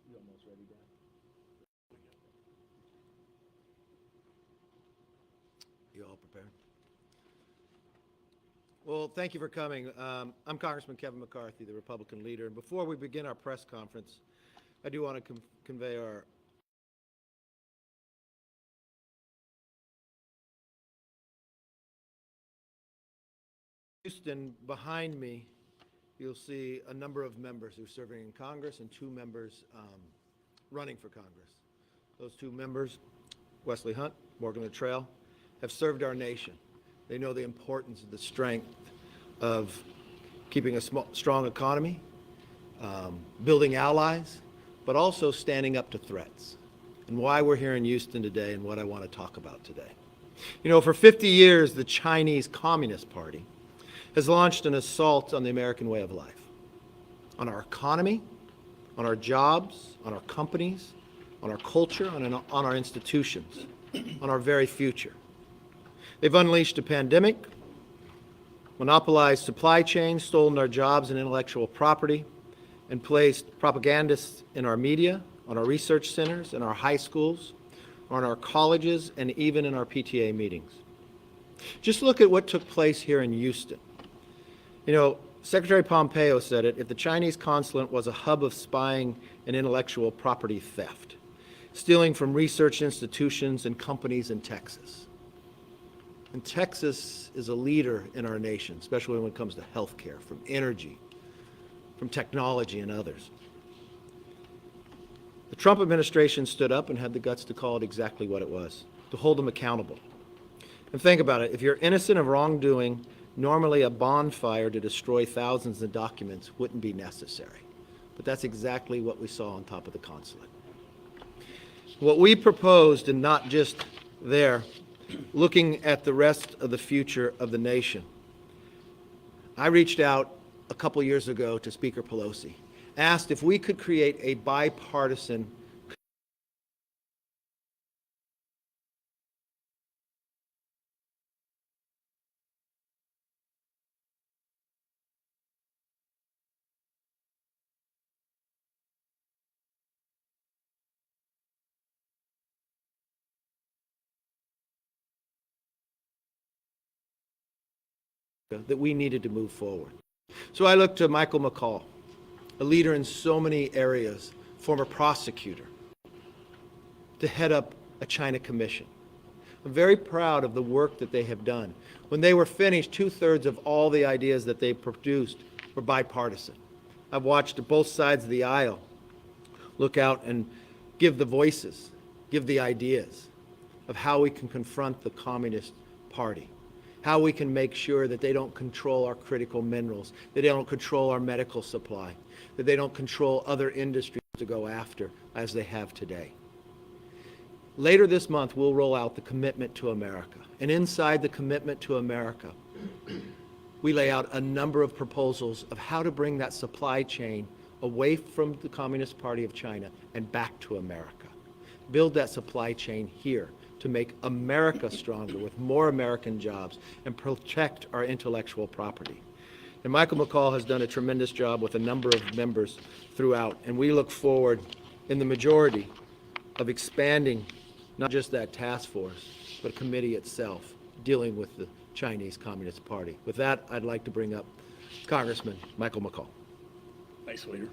You almost ready, Dan? You all prepared? Well, thank you for coming. I'm Congressman Kevin McCarthy, the Republican leader. And before we begin our press conference, I do want to convey our Houston. Behind me, you'll see a number of members who are serving in Congress and 2 members running for Congress. Those 2 members, Wesley Hunt, Morgan Luttrell, have served our nation. They know the importance of the strength of keeping a strong economy, building allies, but also standing up to threats, and why we're here in Houston today and what I want to talk about today. You know, for 50 years, the Chinese Communist Party has launched an assault on the American way of life, on our economy, on our jobs, on our companies, on our culture, on our institutions, on our very future. They've unleashed a pandemic, monopolized supply chains, stolen our jobs and intellectual property, and placed propagandists in our media, on our research centers, in our high schools, on our colleges, and even in our PTA meetings. Just look at what took place here in Houston. You know, Secretary Pompeo said it, if the Chinese consulate was a hub of spying and intellectual property theft, stealing from research institutions and companies in Texas. And Texas is a leader in our nation, especially when it comes to healthcare, from energy, from technology, and others. The Trump administration stood up and had the guts to call it exactly what it was, to hold them accountable. And think about it, if you're innocent of wrongdoing, normally a bonfire to destroy thousands of documents wouldn't be necessary. But that's exactly what we saw on top of the consulate. What we proposed, and not just there, looking at the rest of the future of the nation, I reached out a couple years ago to Speaker Pelosi, asked if we could create a bipartisan that we needed to move forward. So I looked to Michael McCall, a leader in so many areas, former prosecutor, to head up a China commission. I'm very proud of the work that they have done. When they were finished, 2/3 of all the ideas that they produced were bipartisan. I've watched both sides of the aisle look out and give the voices, give the ideas of how we can confront the Communist Party, how we can make sure that they don't control our critical minerals, that they don't control our medical supply, that they don't control other industries to go after as they have today. Later this month, we'll roll out the Commitment to America. And inside the Commitment to America, we lay out a number of proposals of how to bring that supply chain away from the Communist Party of China and back to America. Build that supply chain here to make America stronger with more American jobs and protect our intellectual property. And Michael McCall has done a tremendous job with a number of members throughout, and we look forward in the majority of expanding not just that task force, but a committee itself dealing with the Chinese Communist Party. With that, I'd like to bring up Congressman Michael McCall. Thanks, Leader.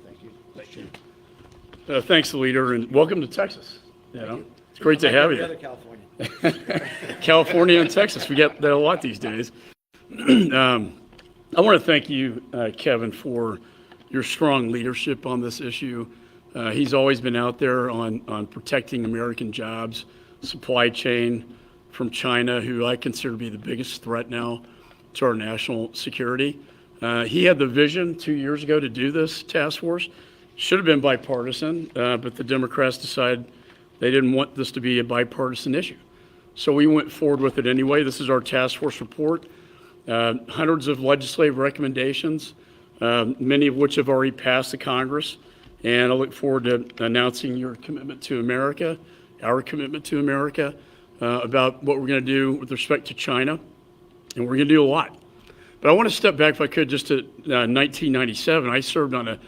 Thank you. Thank you. Thanks, Leader, and welcome to Texas. It's great to have you. California. California and Texas, we get that a lot these days. I want to thank you, Kevin, for your strong leadership on this issue. He's always been out there on protecting American jobs, supply chain from China, who I consider to be the biggest threat now to our national security. He had the vision 2 years ago to do this task force. Should have been bipartisan, but the Democrats decided they didn't want this to be a bipartisan issue. So we went forward with it anyway. This is our task force report. Hundreds of legislative recommendations, many of which have already passed the Congress. And I look forward to announcing your commitment to America, our commitment to America, about what we're going to do with respect to China. And we're going to do a lot. But I want to step back, if I could, just to 1997. I served on a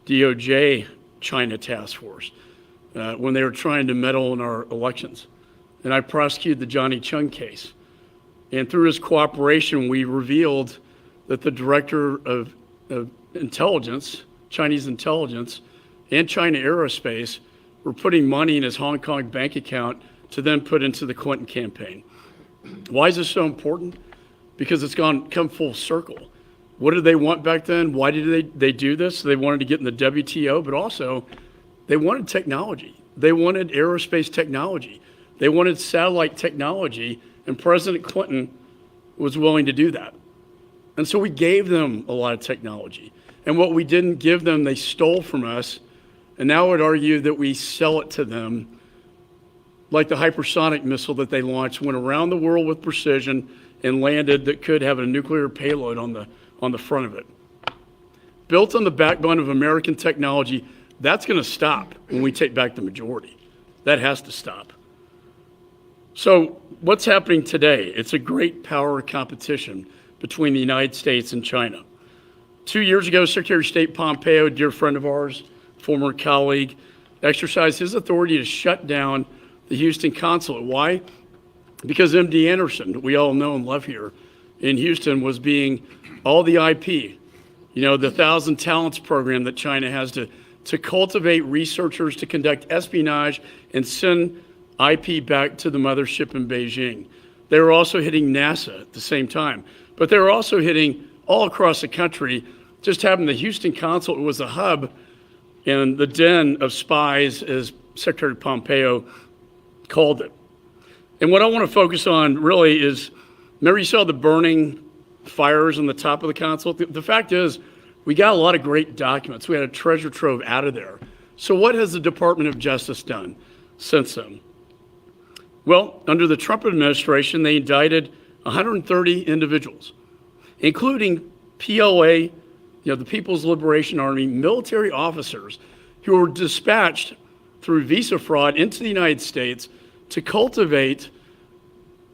DOJ China task force when they were trying to meddle in our elections. And I prosecuted the Johnny Chung case. And through his cooperation, we revealed that the director of intelligence, Chinese intelligence, and China Aerospace were putting money in his Hong Kong bank account to then put into the Clinton campaign. Why is this so important? Because it's come full circle. What did they want back then? Why did they do this? They wanted to get in the WTO, but also they wanted technology. They wanted aerospace technology. They wanted satellite technology, and President Clinton was willing to do that. And so we gave them a lot of technology. And what we didn't give them, they stole from us. And now I would argue that we sell it to them, like the hypersonic missile that they launched, went around the world with precision and landed that could have a nuclear payload on the front of it. Built on the backbone of American technology, that's going to stop when we take back the majority. That has to stop. So what's happening today? It's a great power competition between the United States and China. 2 years ago, Secretary of State Pompeo, a dear friend of ours, former colleague, exercised his authority to shut down the Houston consulate. Why? Because MD Anderson, that we all know and love here in Houston, was being all the IP, the 1,000 Talents program that China has to cultivate researchers to conduct espionage and send IP back to the mothership in Beijing. They were also hitting NASA at the same time, but they were also hitting all across the country. Just having the Houston consulate was a hub and the den of spies, as Secretary Pompeo called it. And what I want to focus on really is, remember you saw the burning fires on the top of the consulate? The fact is, we got a lot of great documents. We had a treasure trove out of there. So what has the Department of Justice done since then? Well, under the Trump administration, they indicted 130 individuals, including PLA, the People's Liberation Army, military officers who were dispatched through visa fraud into the United States to cultivate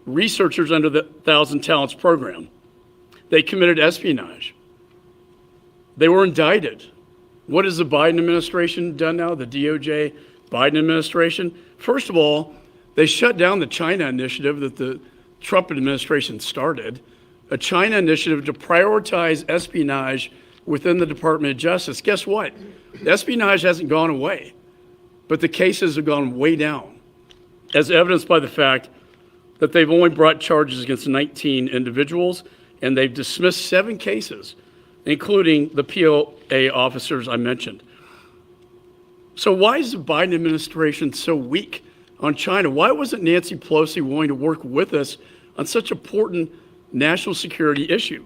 researchers under the 1,000 Talents program. They committed espionage. They were indicted. What has the Biden administration done now, the DOJ Biden administration? First of all, they shut down the China initiative that the Trump administration started, a China initiative to prioritize espionage within the Department of Justice. Guess what? The espionage hasn't gone away, but the cases have gone way down, as evidenced by the fact that they've only brought charges against 19 individuals, and they've dismissed 7 cases, including the PLA officers I mentioned. So why is the Biden administration so weak on China? Why wasn't Nancy Pelosi willing to work with us on such an important national security issue?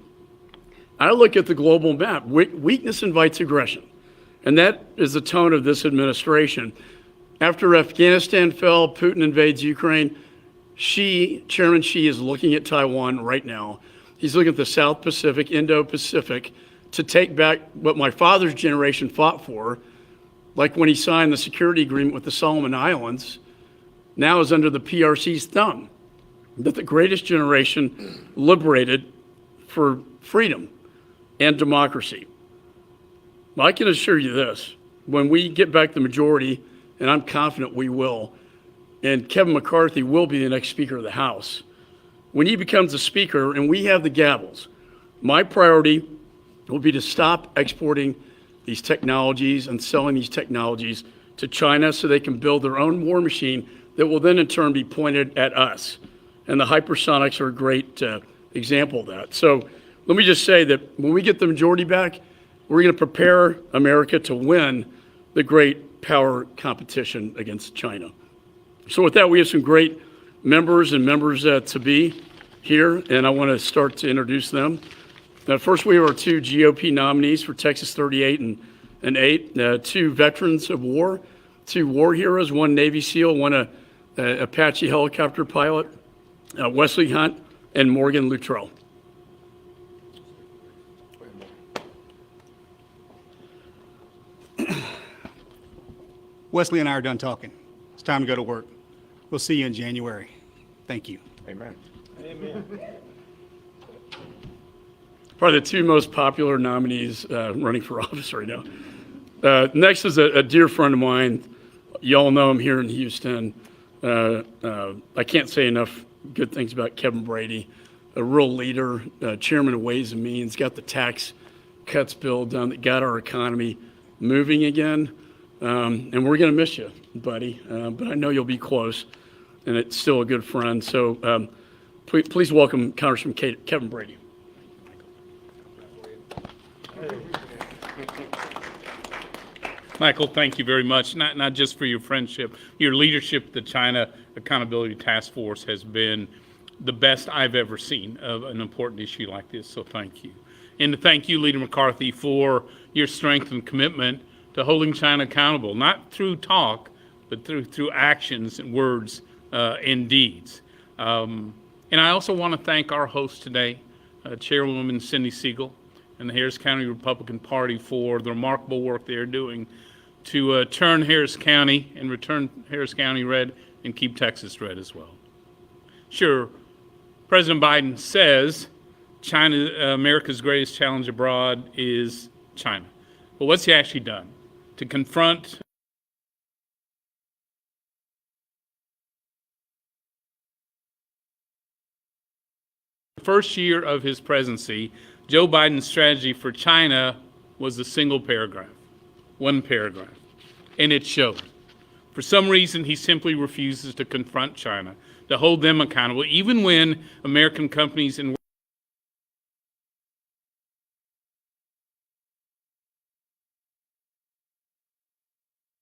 I look at the global map. Weakness invites aggression, and that is the tone of this administration. After Afghanistan fell, Putin invades Ukraine. Chairman Xi is looking at Taiwan right now. He's looking at the South Pacific, Indo-Pacific, to take back what my father's generation fought for, like when he signed the security agreement with the Solomon Islands, now is under the PRC's thumb, that the greatest generation liberated for freedom and democracy. Well, I can assure you this, when we get back the majority, and I'm confident we will, and Kevin McCarthy will be the next Speaker of the House, when he becomes the Speaker and we have the gavels, my priority will be to stop exporting these technologies and selling these technologies to China so they can build their own war machine that will then in turn be pointed at us. And the hypersonics are a great example of that. So let me just say that when we get the majority back, we're going to prepare America to win the great power competition against China. So with that, we have some great members and members-to-be here, and I want to start to introduce them. First, we have our 2 GOP nominees for Texas 38 and 8, 2 veterans of war, 2 war heroes, 1 Navy SEAL, 1 Apache helicopter pilot, Wesley Hunt and Morgan Luttrell. Wesley and I are done talking. It's time to go to work. We'll see you in January. Thank you. Amen. Probably the 2 most popular nominees running for office right now. Next is a dear friend of mine. Y'all know him here in Houston. I can't say enough good things about Kevin Brady, a real leader, chairman of Ways and Means, got the tax cuts bill done that got our economy moving again. And we're going to miss you, buddy, but I know you'll be close, and it's still a good friend. So please welcome Congressman Kevin Brady. Michael, thank you very much, not just for your friendship. Your leadership, the China Accountability Task Force, has been the best I've ever seen of an important issue like this, so thank you. And to thank you, Leader McCarthy, for your strength and commitment to holding China accountable, not through talk, but through actions and words and deeds. And I also want to thank our host today, Chairwoman Cindy Siegel, and the Harris County Republican Party for the remarkable work they're doing to turn Harris County and return Harris County red and keep Texas red as well. Sure, President Biden says China, America's greatest challenge abroad is China. But what's he actually done to confront the first year of his presidency? Joe Biden's strategy for China was a single paragraph, one paragraph, and it showed. For some reason, he simply refuses to confront China, to hold them accountable, even when American companies and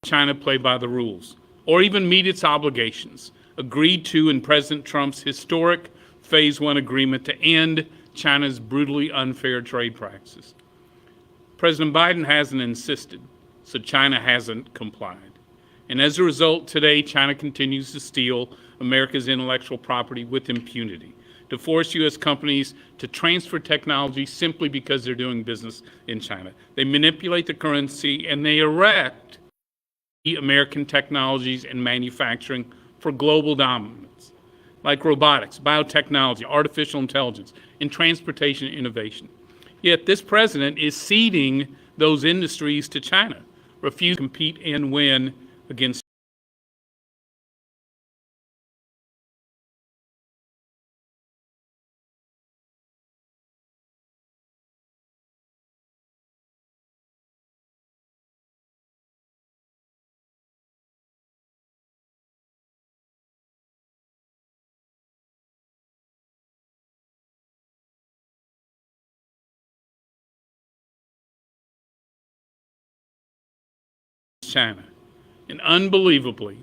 China play by the rules, or even meet its obligations, agreed to in President Trump's historic Phase 1 agreement to end China's brutally unfair trade practices. President Biden hasn't insisted, so China hasn't complied. And as a result, today, China continues to steal America's intellectual property with impunity, to force U.S. companies to transfer technology simply because they're doing business in China. They manipulate the currency and they erect American technologies and manufacturing for global dominance, like robotics, biotechnology, artificial intelligence, and transportation innovation. Yet this president is ceding those industries to China, refusing to compete and win against China. And unbelievably,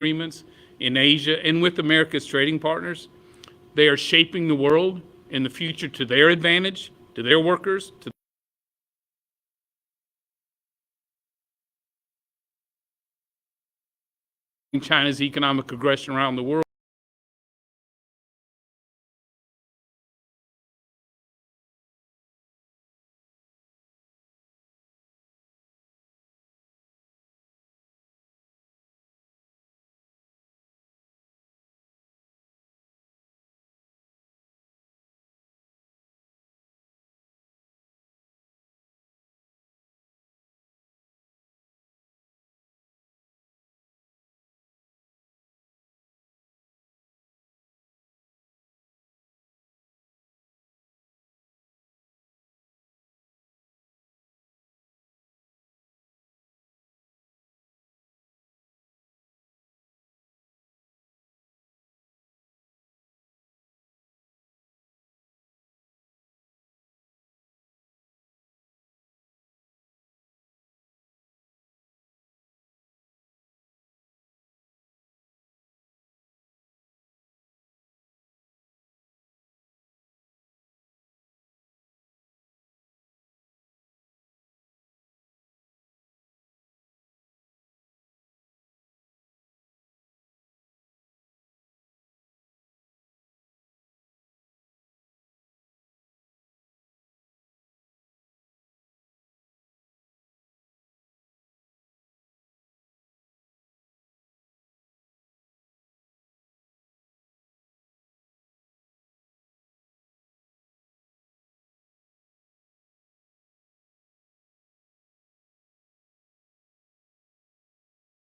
agreements in Asia and with America's trading partners, they are shaping the world and the future to their advantage, to their workers, to China's economic aggression around the world.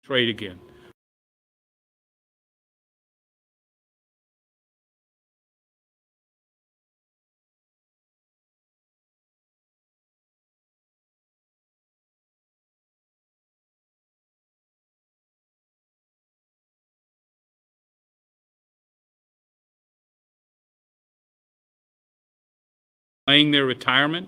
trade again. Delaying their retirement,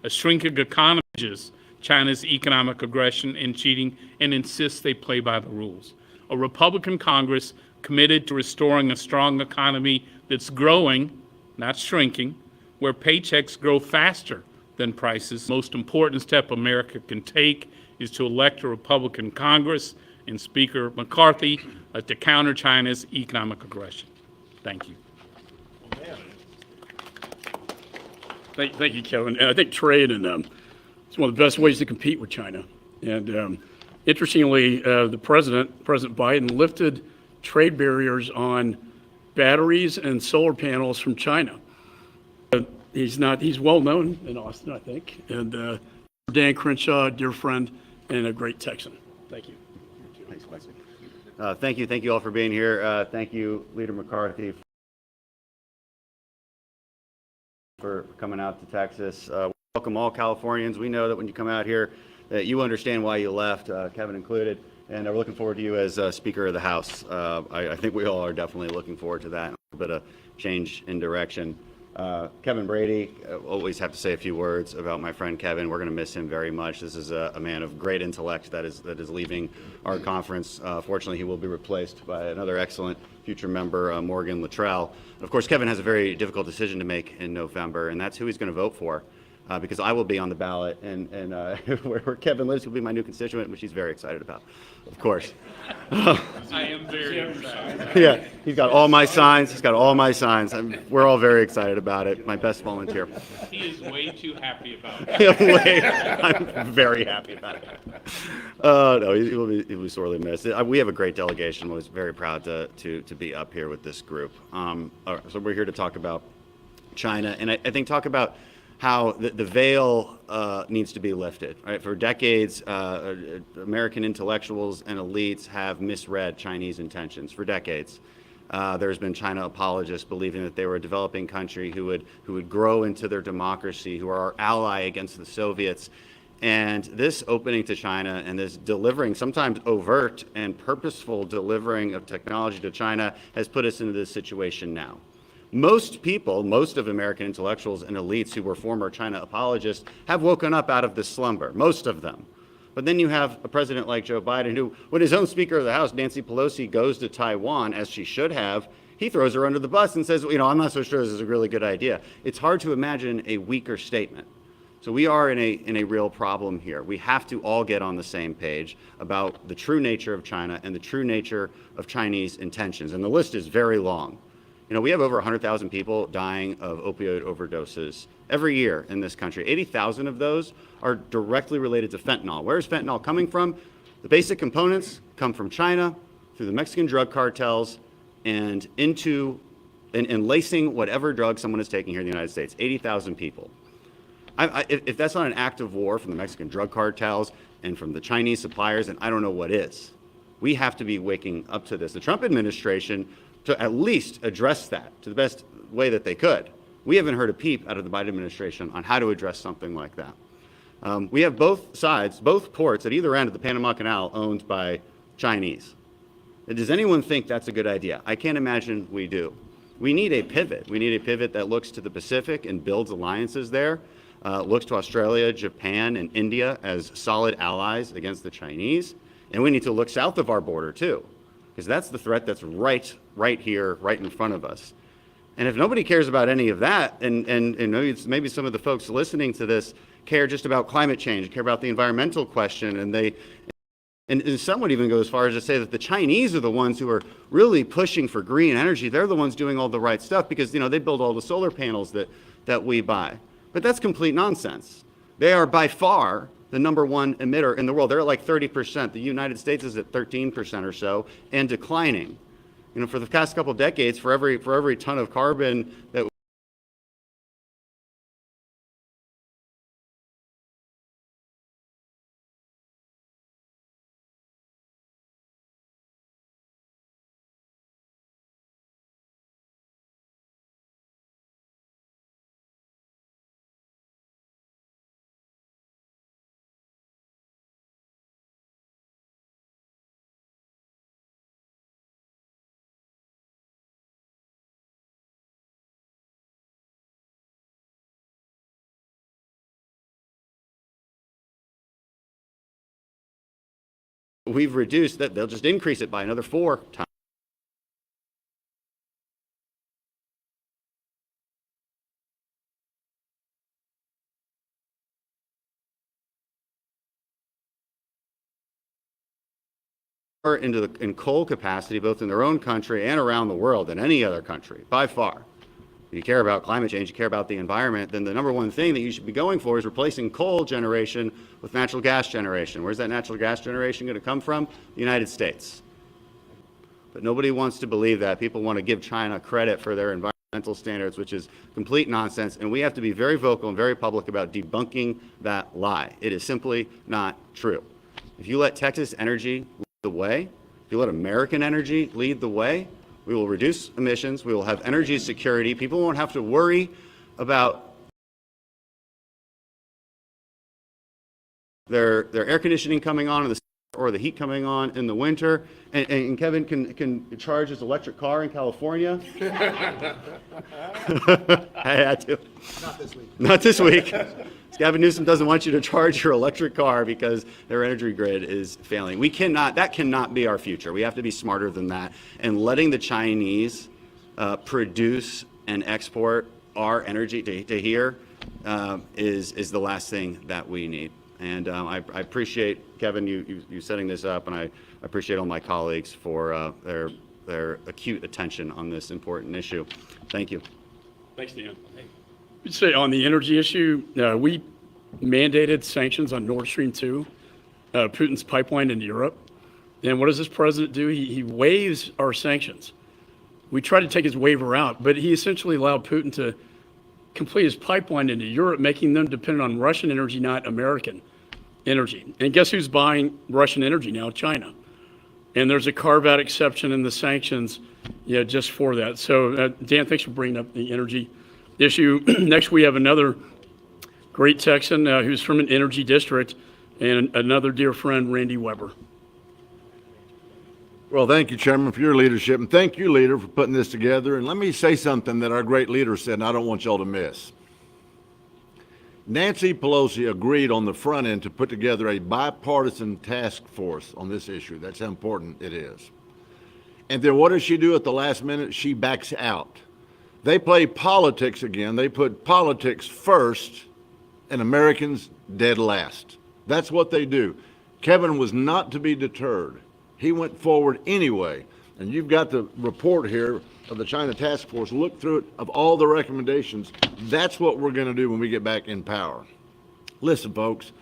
a shrinking economy challenges China's economic aggression and cheating and insists they play by the rules. A Republican Congress committed to restoring a strong economy that's growing, not shrinking, where paychecks grow faster than prices. The most important step America can take is to elect a Republican Congress and Speaker McCarthy to counter China's economic aggression. Thank you. Thank you, Kevin. And I think trade and it's one of the best ways to compete with China. And interestingly, the President Biden, lifted trade barriers on batteries and solar panels from China. He's well known in Austin, I think. And Dan Crenshaw, dear friend, and a great Texan. Thank you. Thanks, Mike. Thank you all for being here. Thank you, Leader McCarthy, for coming out to Texas. Welcome all Californians. We know that when you come out here that you understand why you left, Kevin included, and we're looking forward to you as Speaker of the House. I think we all are definitely looking forward to that, a bit of change in direction. Kevin Brady, always have to say a few words about my friend Kevin. We're going to miss him very much. This is a man of great intellect that is leaving our conference. Fortunately, he will be replaced by another excellent future member, Morgan Luttrell. Of course, Kevin has a very difficult decision to make in November, and that's who he's going to vote for. Because I will be on the ballot, and where Kevin lives will be my new constituent, which he's very excited about, of course. I am very excited. Yeah, he's got all my signs. He's got all my signs. We're all very excited about it. My best volunteer. He is way too happy about it. I'm very happy about it. No, he'll be sorely missed. We have a great delegation. I was very proud to be up here with this group. So we're here to talk about China, and I think talk about how the veil needs to be lifted. Right? For decades, American intellectuals and elites have misread Chinese intentions. For decades, there's been China apologists believing that they were a developing country who would grow into their democracy, who are our ally against the Soviets. And this opening to China and this delivering, sometimes overt and purposeful delivering of technology to China, has put us into this situation now. Most people, most of American intellectuals and elites who were former China apologists have woken up out of this slumber, most of them. But then you have a president like Joe Biden who, when his own Speaker of the House, Nancy Pelosi, goes to Taiwan, as she should have, he throws her under the bus and says, I'm not so sure this is a really good idea. It's hard to imagine a weaker statement. So we are in a real problem here. We have to all get on the same page about the true nature of China and the true nature of Chinese intentions. And the list is very long. We have over 100,000 people dying of opioid overdoses every year in this country. 80,000 of those are directly related to fentanyl. Where is fentanyl coming from? The basic components come from China through the Mexican drug cartels and lacing whatever drug someone is taking here in the United States. 80,000 people. If that's not an act of war from the Mexican drug cartels and from the Chinese suppliers, then I don't know what is. We have to be waking up to this. The Trump administration, to at least address that to the best way that they could. We haven't heard a peep out of the Biden administration on how to address something like that. We have both sides, both ports at either end of the Panama Canal owned by Chinese. Does anyone think that's a good idea? I can't imagine we do. We need a pivot. We need a pivot that looks to the Pacific and builds alliances there, looks to Australia, Japan, and India as solid allies against the Chinese. And we need to look south of our border too, because that's the threat that's right here, right in front of us. And if nobody cares about any of that, and maybe some of the folks listening to this care just about climate change, care about the environmental question, and some would even go as far as to say that the Chinese are the ones who are really pushing for green energy. They're the ones doing all the right stuff because they build all the solar panels that we buy. But that's complete nonsense. They are by far the #1 emitter in the world. They're at like 30%. The United States is at 13% or so and declining. For the past couple of decades, for every ton of carbon that we've reduced that. They'll just increase it by another 4 times. In coal capacity, both in their own country and around the world, than any other country, by far. If you care about climate change, you care about the environment, then the number one thing that you should be going for is replacing coal generation with natural gas generation. Where's that natural gas generation going to come from? The United States. But nobody wants to believe that. People want to give China credit for their environmental standards, which is complete nonsense, and we have to be very vocal and very public about debunking that lie. It is simply not true. If you let Texas Energy the way, if you let American energy lead the way, we will reduce emissions, we will have energy security, people won't have to worry about their air conditioning coming on in the or the heat coming on in the winter, and Kevin can charge his electric car in California. I had to. Not this week. Not this week. Gavin Newsom doesn't want you to charge your electric car because their energy grid is failing. That cannot be our future. We have to be smarter than that. And letting the Chinese produce and export our energy to here is the last thing that we need. And I appreciate, Kevin, you setting this up, and I appreciate all my colleagues for their acute attention on this important issue. Thank you. Thanks, Dan. I'd say on the energy issue, we mandated sanctions on Nord Stream 2, Putin's pipeline into Europe. And what does this president do? He waives our sanctions. We tried to take his waiver out, but he essentially allowed Putin to complete his pipeline into Europe, making them dependent on Russian energy, not American energy. And guess who's buying Russian energy now? China. And there's a carve-out exception in the sanctions, just for that. So, Dan, thanks for bringing up the energy issue. Next, we have another great Texan who's from an energy district, and another dear friend, Randy Weber. Well, thank you, Chairman, for your leadership, and thank you, Leader, for putting this together. And let me say something that our great leader said, and I don't want y'all to miss. Nancy Pelosi agreed on the front end to put together a bipartisan task force on this issue. That's how important it is. And then what does she do at the last minute? She backs out. They play politics again. They put politics first and Americans dead last. That's what they do. Kevin was not to be deterred. He went forward anyway. And you've got the report here of the China Task Force. Look through it, of all the recommendations. That's what we're going to do when we get back in power. Listen, folks,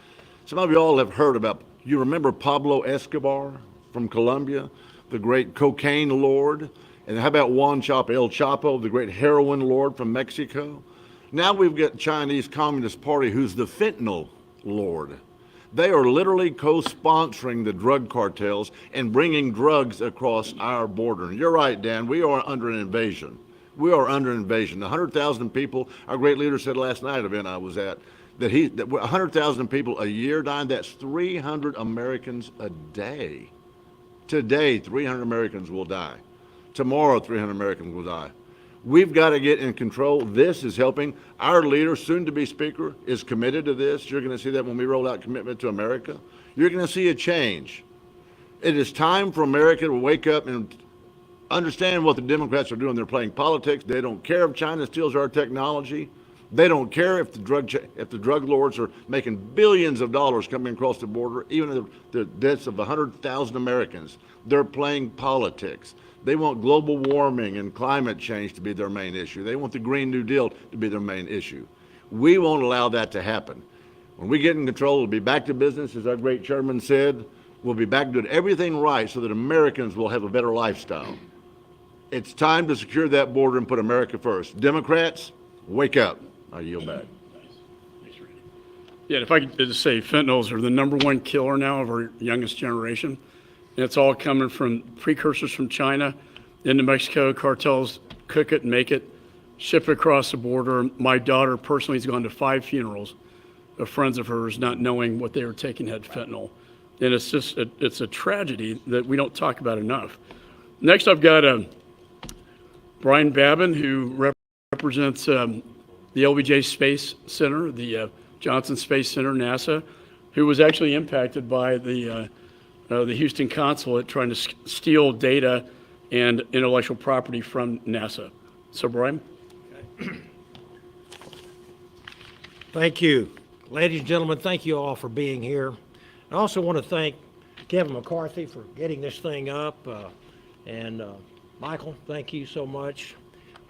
some of you all have heard about, you remember Pablo Escobar from Colombia, the great cocaine lord? And how about Juan Chapo, El Chapo, the great heroin lord from Mexico? Now we've got Chinese Communist Party, who's the fentanyl lord. They are literally co-sponsoring the drug cartels and bringing drugs across our border. And you're right, Dan, we are under an invasion. We are under invasion. 100,000 people, our great leader said last night at an event I was at, that 100,000 people a year dying, that's 300 Americans a day. Today, 300 Americans will die. Tomorrow, 300 Americans will die. We've got to get in control. This is helping. Our leader, soon-to-be speaker, is committed to this. You're going to see that when we roll out Commitment to America. You're going to see a change. It is time for America to wake up and understand what the Democrats are doing. They're playing politics. They don't care if China steals our technology. They don't care if the drug lords are making billions of dollars coming across the border, even the deaths of 100,000 Americans. They're playing politics. They want global warming and climate change to be their main issue. They want the Green New Deal to be their main issue. We won't allow that to happen. When we get in control, we'll be back to business, as our great chairman said. We'll be back doing everything right so that Americans will have a better lifestyle. It's time to secure that border and put America first. Democrats, wake up. I yield back. Thanks, Randy. Yeah, if I could just say, fentanyls are the #1 killer now of our youngest generation. And it's all coming from precursors from China into Mexico. Cartels cook it and make it, ship it across the border. My daughter personally has gone to 5 funerals of friends of hers not knowing what they were taking had fentanyl. And it's just, it's a tragedy that we don't talk about enough. Next, I've got Brian Babin, who represents the LBJ Space Center, the Johnson Space Center, NASA, who was actually impacted by the the Houston consulate trying to steal data and intellectual property from NASA. So, Brian? Thank you. Ladies and gentlemen, thank you all for being here. I also want to thank Kevin McCarthy for getting this thing up. And Michael, thank you so much.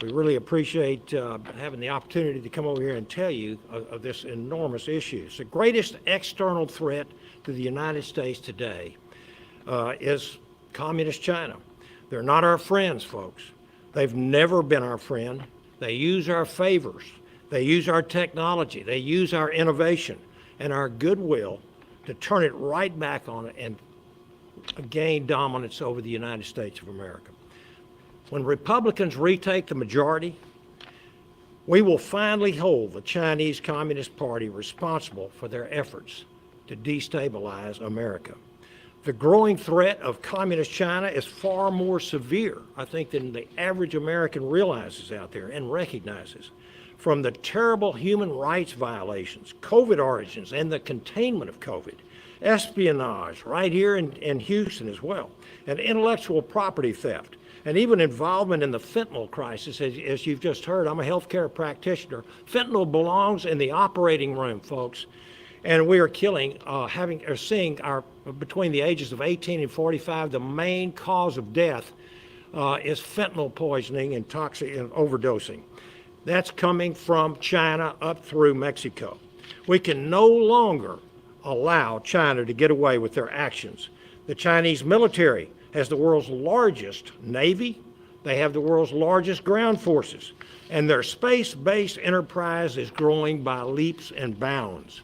We really appreciate having the opportunity to come over here and tell you of this enormous issue. It's the greatest external threat to the United States today is Communist China. They're not our friends, folks. They've never been our friend. They use our favors. They use our technology. They use our innovation and our goodwill to turn it right back on it and gain dominance over the United States of America. When Republicans retake the majority, we will finally hold the Chinese Communist Party responsible for their efforts to destabilize America. The growing threat of Communist China is far more severe, I think, than the average American realizes out there and recognizes. From the terrible human rights violations, COVID origins, and the containment of COVID, espionage right here in Houston as well, and intellectual property theft, and even involvement in the fentanyl crisis, as you've just heard. I'm a healthcare practitioner. Fentanyl belongs in the operating room, folks. And we are seeing between the ages of 18 and 45, the main cause of death is fentanyl poisoning and toxic and overdosing. That's coming from China up through Mexico. We can no longer allow China to get away with their actions. The Chinese military has the world's largest navy. They have the world's largest ground forces. And their space-based enterprise is growing by leaps and bounds.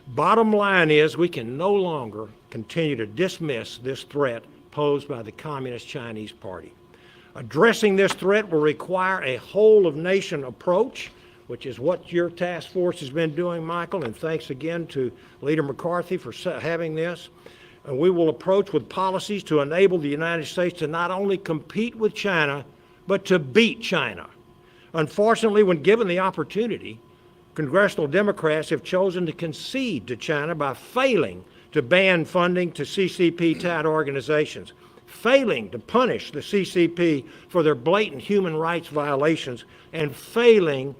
Bottom line is we can no longer continue to dismiss this threat posed by the Communist Chinese Party. Addressing this threat will require a whole-of-nation approach, which is what your task force has been doing, Michael, and thanks again to Leader McCarthy for having this. And we will approach with policies to enable the United States to not only compete with China, but to beat China. Unfortunately, when given the opportunity, congressional Democrats have chosen to concede to China by failing to ban funding to CCP-tied organizations, failing to punish the CCP for their blatant human rights violations, and failing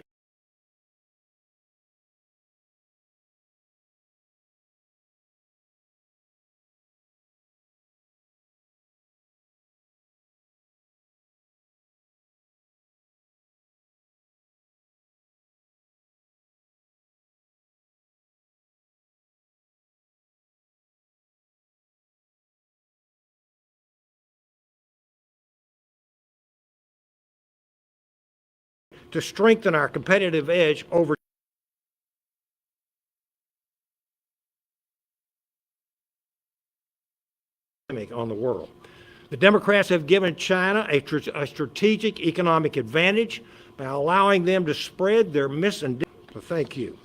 to strengthen our competitive edge over on the world. The Democrats have given China a strategic economic advantage by allowing them to spread their Thank you.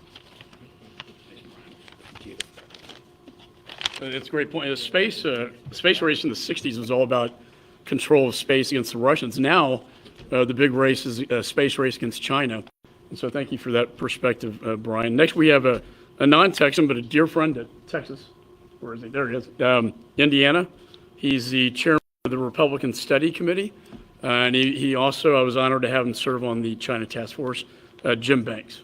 It's a great point. The space race in the 60s was all about control of space against the Russians. Now, the big race is a space race against China. And so thank you for that perspective, Brian. Next, we have a non-Texan, but a dear friend at Texas. Where is he? There he is. Indiana. He's the chairman of the Republican Study Committee. And he also, I was honored to have him serve on the China Task Force, Jim Banks.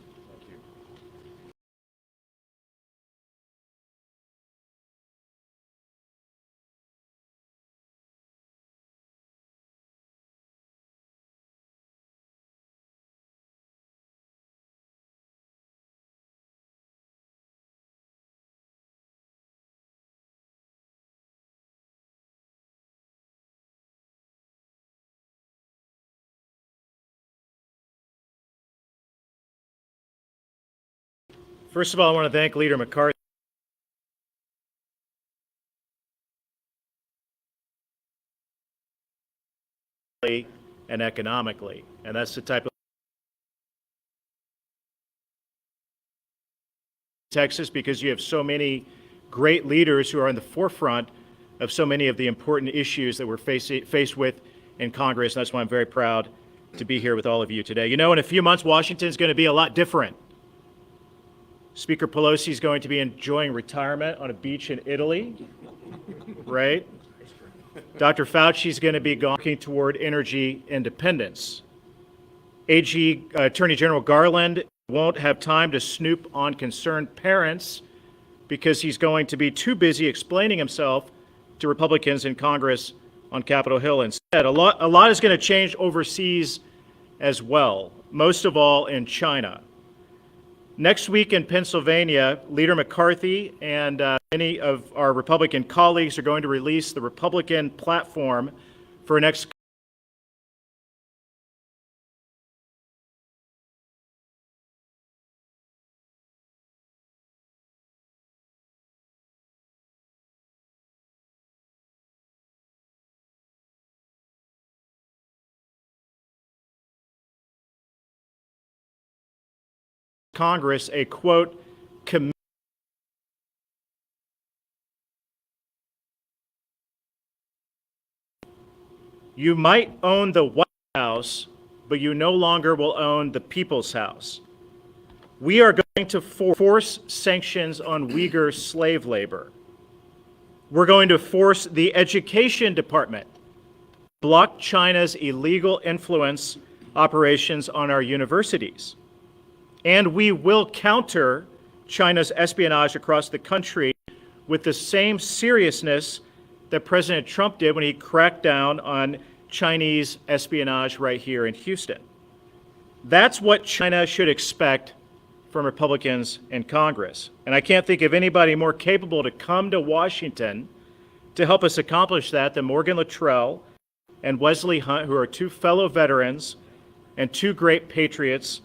First of all, I want to thank Leader McCarthy and economically, and that's the type of Texas, because you have so many great leaders who are in the forefront of so many of the important issues that we're faced with in Congress. And that's why I'm very proud to be here with all of you today. You know, in a few months, Washington is going to be a lot different. Speaker Pelosi is going to be enjoying retirement on a beach in Italy, right? Dr. Fauci's going to be working toward energy independence. Attorney General Garland won't have time to snoop on concerned parents because he's going to be too busy explaining himself to Republicans in Congress on Capitol Hill instead. A lot is going to change overseas as well, most of all in China. Next week in Pennsylvania, Leader McCarthy and many of our Republican colleagues are going to release the Republican platform for next Congress a, quote, commitment. You might own the White House, but you no longer will own the People's House. We are going to force sanctions on Uyghur slave labor. We're going to force the Education Department to block China's illegal influence operations on our universities. And we will counter China's espionage across the country with the same seriousness that President Trump did when he cracked down on Chinese espionage right here in Houston. That's what China should expect from Republicans in Congress. And I can't think of anybody more capable to come to Washington to help us accomplish that than Morgan Luttrell and Wesley Hunt, who are two fellow veterans and two great patriots.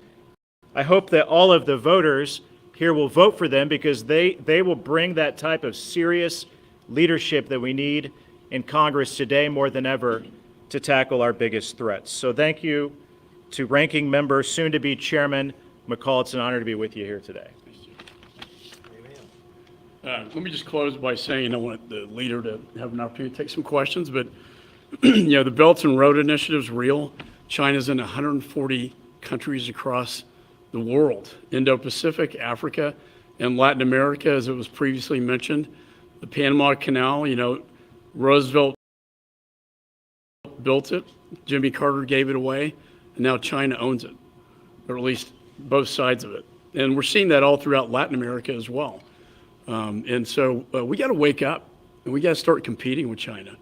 I hope that all of the voters here will vote for them because they will bring that type of serious leadership that we need in Congress today more than ever to tackle our biggest threats. So thank you to Ranking Member, soon-to-be Chairman McCall. It's an honor to be with you here today. Let me just close by saying I want the leader to have an opportunity to take some questions, but the Belt and Road Initiative is real. China's in 140 countries across the world, Indo-Pacific, Africa, and Latin America, as it was previously mentioned. The Panama Canal, Roosevelt built it, Jimmy Carter gave it away, and now China owns it, or at least both sides of it. And we're seeing that all throughout Latin America as well. And so we got to wake up, and we got to start competing with China.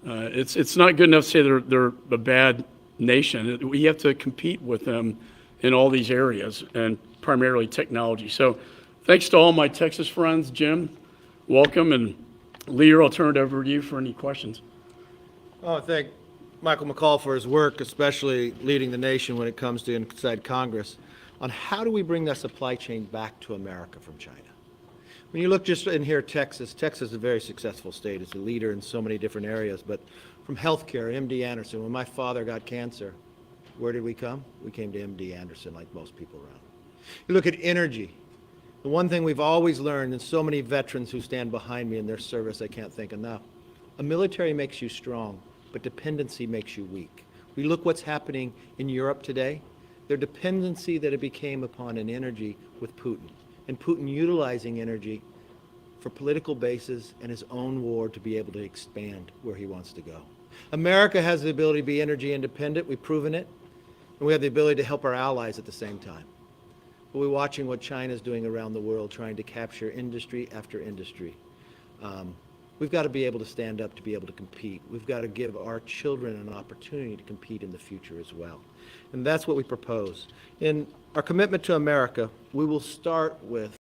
It's not good enough to say they're a bad nation. We have to compete with them in all these areas, and primarily technology. So thanks to all my Texas friends. Jim, welcome, and Leader, I'll turn it over to you for any questions. I thank Michael McCall for his work, especially leading the nation when it comes to inside Congress, on how do we bring that supply chain back to America from China. When you look just in here, Texas is a very successful state. It's a leader in so many different areas, but from healthcare, MD Anderson, when my father got cancer, where did we come? We came to MD Anderson like most people around. You look at energy. The one thing we've always learned, and so many veterans who stand behind me in their service, I can't thank enough. A military makes you strong, but dependency makes you weak. We look what's happening in Europe today. Their dependency that it became upon in energy with Putin, and Putin utilizing energy for political bases and his own war to be able to expand where he wants to go. America has the ability to be energy independent. We've proven it. And we have the ability to help our allies at the same time. But we're watching what China's doing around the world, trying to capture industry after industry. We've got to be able to stand up to be able to compete. We've got to give our children an opportunity to compete in the future as well. And that's what we propose. In our commitment to America, we will start with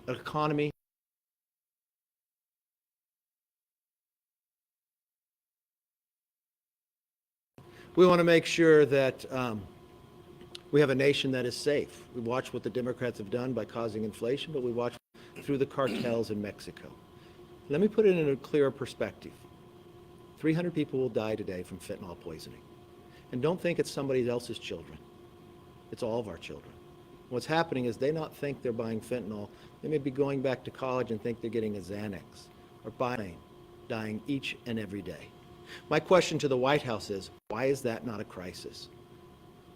an economy we want to make sure that we have a nation that is safe. We watch what the Democrats have done by causing inflation, but we watch through the cartels in Mexico. Let me put it in a clearer perspective. 300 people will die today from fentanyl poisoning. And don't think it's somebody else's children. It's all of our children. What's happening is they not think they're buying fentanyl. They may be going back to college and think they're getting a Xanax or dying each and every day. My question to the White House is, why is that not a crisis?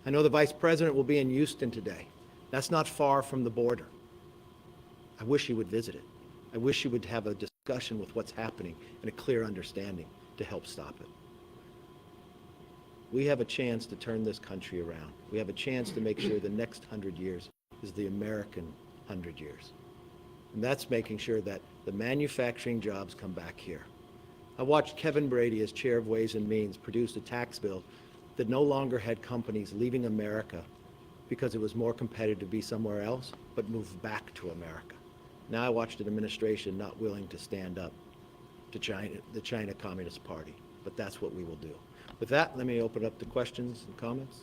I know the Vice President will be in Houston today. That's not far from the border. I wish he would visit it. I wish he would have a discussion with what's happening and a clear understanding to help stop it. We have a chance to turn this country around. We have a chance to make sure the next 100 years is the American 100 years. And that's making sure that the manufacturing jobs come back here. I watched Kevin Brady, as chair of Ways and Means, produce a tax bill that no longer had companies leaving America because it was more competitive to be somewhere else, but move back to America. Now I watched an administration not willing to stand up to China, the China Communist Party, but that's what we will do. With that, let me open up to questions and comments.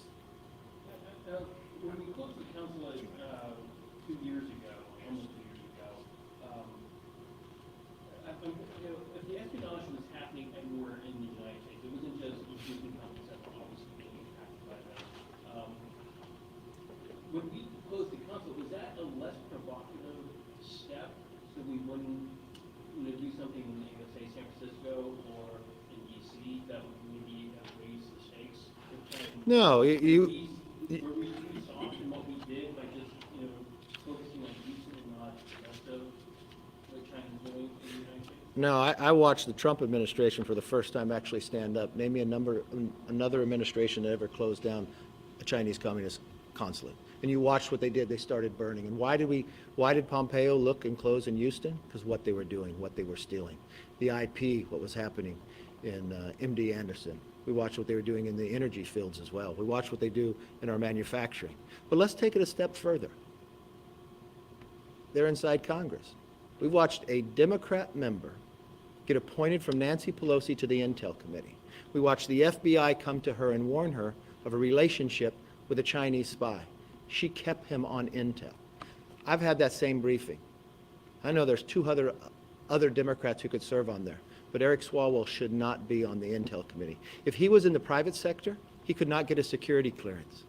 When we closed the consulate 2 years ago, almost 2 years ago, if the espionage was happening everywhere in the United States, it wasn't just Houston companies that were obviously being impacted by that. When we closed the consulate, was that a less provocative step so we wouldn't do something in, say, San Francisco or in D.C. that would maybe raise the stakes? No, Were we too soft in what we did by just, focusing on Houston and not the rest of what China's doing in the United States? No, I watched the Trump administration for the first time actually stand up. Name me another administration that ever closed down a Chinese Communist consulate. And you watched what they did. They started burning. And why did Pompeo look and close in Houston? Because what they were doing, what they were stealing. The IP, what was happening in MD Anderson. We watched what they were doing in the energy fields as well. We watched what they do in our manufacturing. But let's take it a step further. They're inside Congress. We watched a Democrat member get appointed from Nancy Pelosi to the Intel Committee. We watched the FBI come to her and warn her of a relationship with a Chinese spy. She kept him on Intel. I've had that same briefing. I know there's two other Democrats who could serve on there, but Eric Swalwell should not be on the Intel Committee. If he was in the private sector, he could not get a security clearance.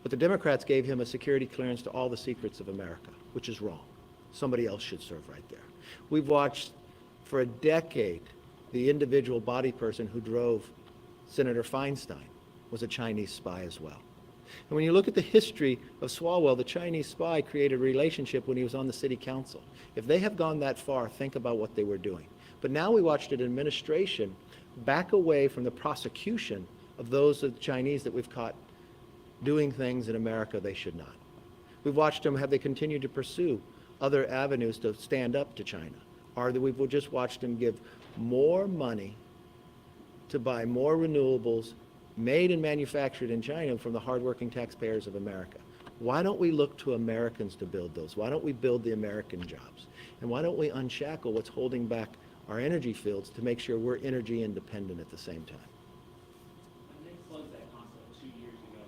But the Democrats gave him a security clearance to all the secrets of America, which is wrong. Somebody else should serve right there. We've watched for a decade the individual body person who drove Senator Feinstein was a Chinese spy as well. And when you look at the history of Swalwell, the Chinese spy created a relationship when he was on the city council. If they have gone that far, think about what they were doing. But now we watched an administration back away from the prosecution of those of the Chinese that we've caught doing things in America they should not. We've watched them, have they continued to pursue other avenues to stand up to China? Or that we've just watched them give more money to buy more renewables made and manufactured in China from the hardworking taxpayers of America. Why don't we look to Americans to build those? Why don't we build the American jobs? And why don't we unshackle what's holding back our energy fields to make sure we're energy independent at the same time? When they closed that consulate 2 years ago,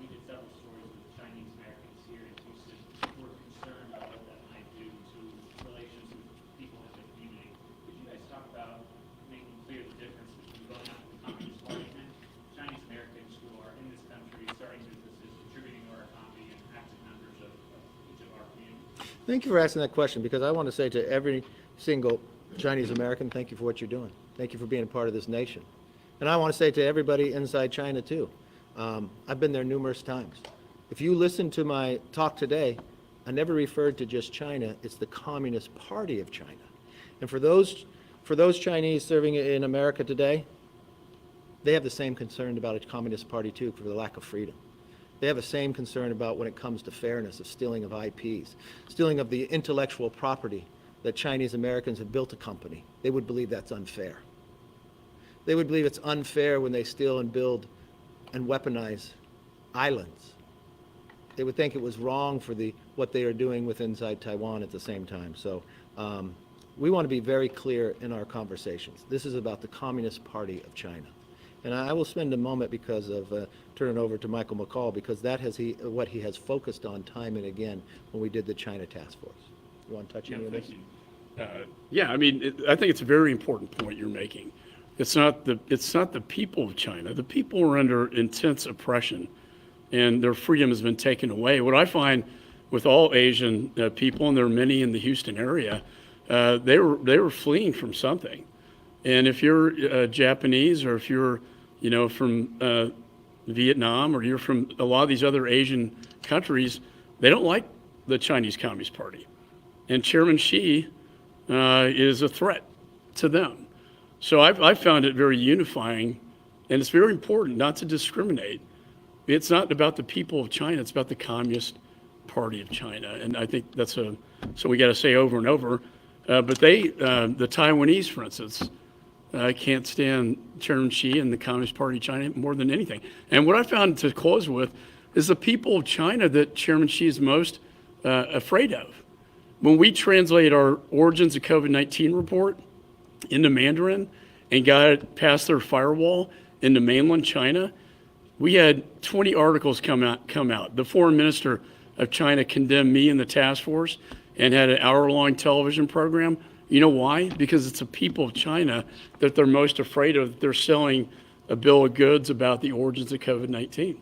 we did several stories with Chinese Americans here in Houston who were concerned about what that might do to relations with people in the community. Could you guys talk about making clear the difference between going after the Communist Party and Chinese Americans who are in this country, starting businesses, contributing to our economy, and active members of each of our communities? Thank you for asking that question, because I want to say to every single Chinese American, thank you for what you're doing. Thank you for being a part of this nation. And I want to say to everybody inside China too, I've been there numerous times. If you listen to my talk today, I never referred to just China, it's the Communist Party of China. And for those Chinese serving in America today, they have the same concern about a Communist Party too, for the lack of freedom. They have the same concern about when it comes to fairness, of stealing of IPs, stealing of the intellectual property that Chinese Americans have built a company. They would believe that's unfair. They would believe it's unfair when they steal and build and weaponize islands. They would think it was wrong for what they are doing with inside Taiwan at the same time. So we want to be very clear in our conversations. This is about the Communist Party of China. And I will spend a moment because of turning over to Michael McCall, because that what he has focused on time and again when we did the China Task Force. You want to touch any of this? Yeah, I mean, I think it's a very important point you're making. It's not the people of China. The people are under intense oppression, and their freedom has been taken away. What I find with all Asian people, and there are many in the Houston area, they were fleeing from something. And if you're Japanese, or if you're, from Vietnam, or you're from a lot of these other Asian countries, they don't like the Chinese Communist Party, and Chairman Xi is a threat to them. So I've found it very unifying, and it's very important not to discriminate. It's not about the people of China, it's about the Communist Party of China. And I think that's so we got to say over and over. But the Taiwanese, for instance, can't stand Chairman Xi and the Communist Party of China more than anything. And what I found, to close with, is the people of China that Chairman Xi is most afraid of. When we translate our Origins of COVID-19 report into Mandarin and got it past their firewall into mainland China, we had 20 articles come out. The foreign minister of China condemned me and the task force and had an hour-long television program. You know why? Because it's the people of China that they're most afraid of. They're selling a bill of goods about the origins of COVID-19.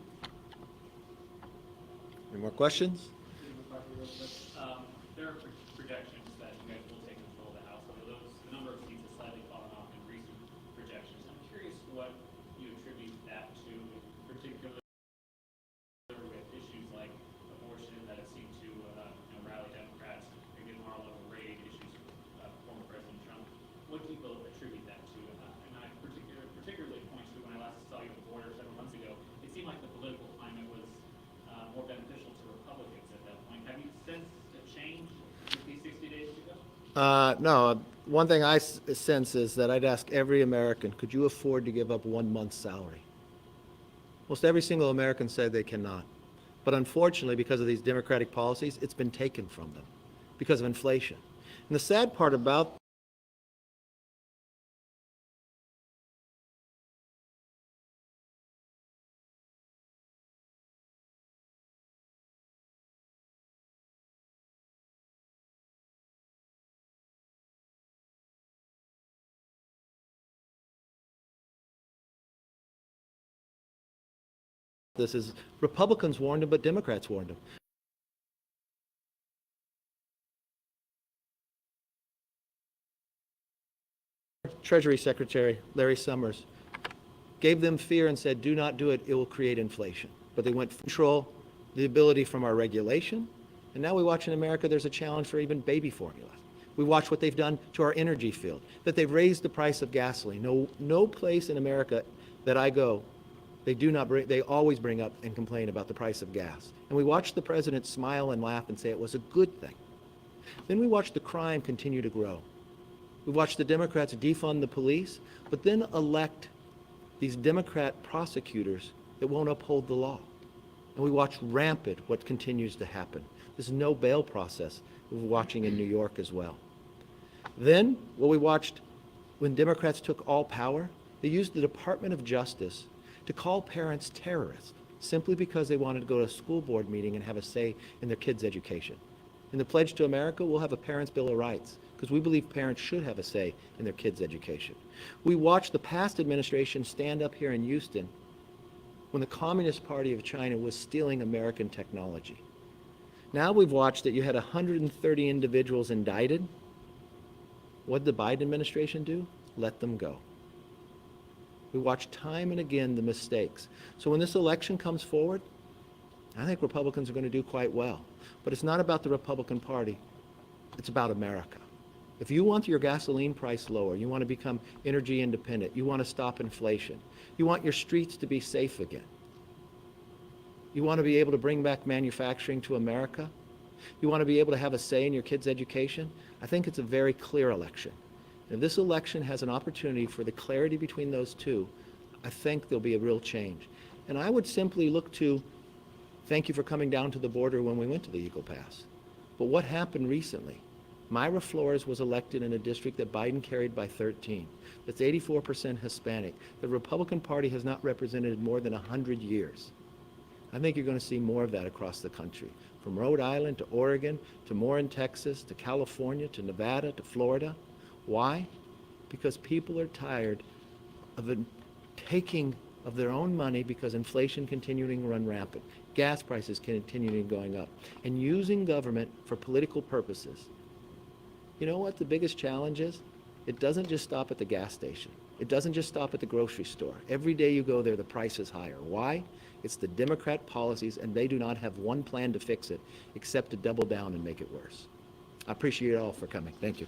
Any more questions? There are projections that you guys will take control of the House. Although the number of seats has slightly fallen off in recent projections. I'm curious what you attribute that to, particularly with issues like abortion that have seemed to rally Democrats, maybe Mar-a-Lago raid, issues with former President Trump. What do people attribute that to? And I particularly point to when I last saw you at the border several months ago, it seemed like the political climate was more beneficial to Republicans at that point. Have you sensed a change with these 60 days to go? No. One thing I sense is that I'd ask every American, could you afford to give up 1 month's salary? Most every single American said they cannot. But unfortunately, because of these Democratic policies, it's been taken from them because of inflation. And the sad part about this is Republicans warned them, but Democrats warned them. Treasury Secretary Larry Summers gave them fear and said, do not do it, it will create inflation. But they went control the ability from our regulation, and now we watch in America there's a challenge for even baby formula. We watch what they've done to our energy field, that they've raised the price of gasoline. No place in America that I go, they always bring up and complain about the price of gas. And we watch the president smile and laugh and say it was a good thing. Then we watch the crime continue to grow. We watch the Democrats defund the police, but then elect these Democrat prosecutors that won't uphold the law. And we watch rampant what continues to happen. This no bail process we're watching in New York as well. Then what we watched when Democrats took all power, they used the Department of Justice to call parents terrorists simply because they wanted to go to a school board meeting and have a say in their kids' education. In the Pledge to America, we'll have a Parents' Bill of Rights because we believe parents should have a say in their kids' education. We watched the past administration stand up here in Houston when the Communist Party of China was stealing American technology. Now we've watched that you had 130 individuals indicted. What did the Biden administration do? Let them go. We watch time and again the mistakes. So when this election comes forward, I think Republicans are going to do quite well. But it's not about the Republican Party. It's about America. If you want your gasoline price lower, you want to become energy independent, you want to stop inflation, you want your streets to be safe again, you want to be able to bring back manufacturing to America, you want to be able to have a say in your kids' education, I think it's a very clear election. If this election has an opportunity for the clarity between those two, I think there'll be a real change. And I would simply look to, thank you for coming down to the border when we went to the Eagle Pass. But what happened recently? Myra Flores was elected in a district that Biden carried by 13. That's 84% Hispanic. The Republican Party has not represented more than 100 years. I think you're going to see more of that across the country. from Rhode Island to Oregon to more in Texas to California to Nevada to Florida. Why? Because people are tired of taking of their own money because inflation continuing to run rampant, gas prices continuing going up, and using government for political purposes. You know what the biggest challenge is? It doesn't just stop at the gas station. It doesn't just stop at the grocery store. Every day you go there, the price is higher. Why? It's the Democrat policies, and they do not have one plan to fix it except to double down and make it worse. I appreciate you all for coming. Thank you.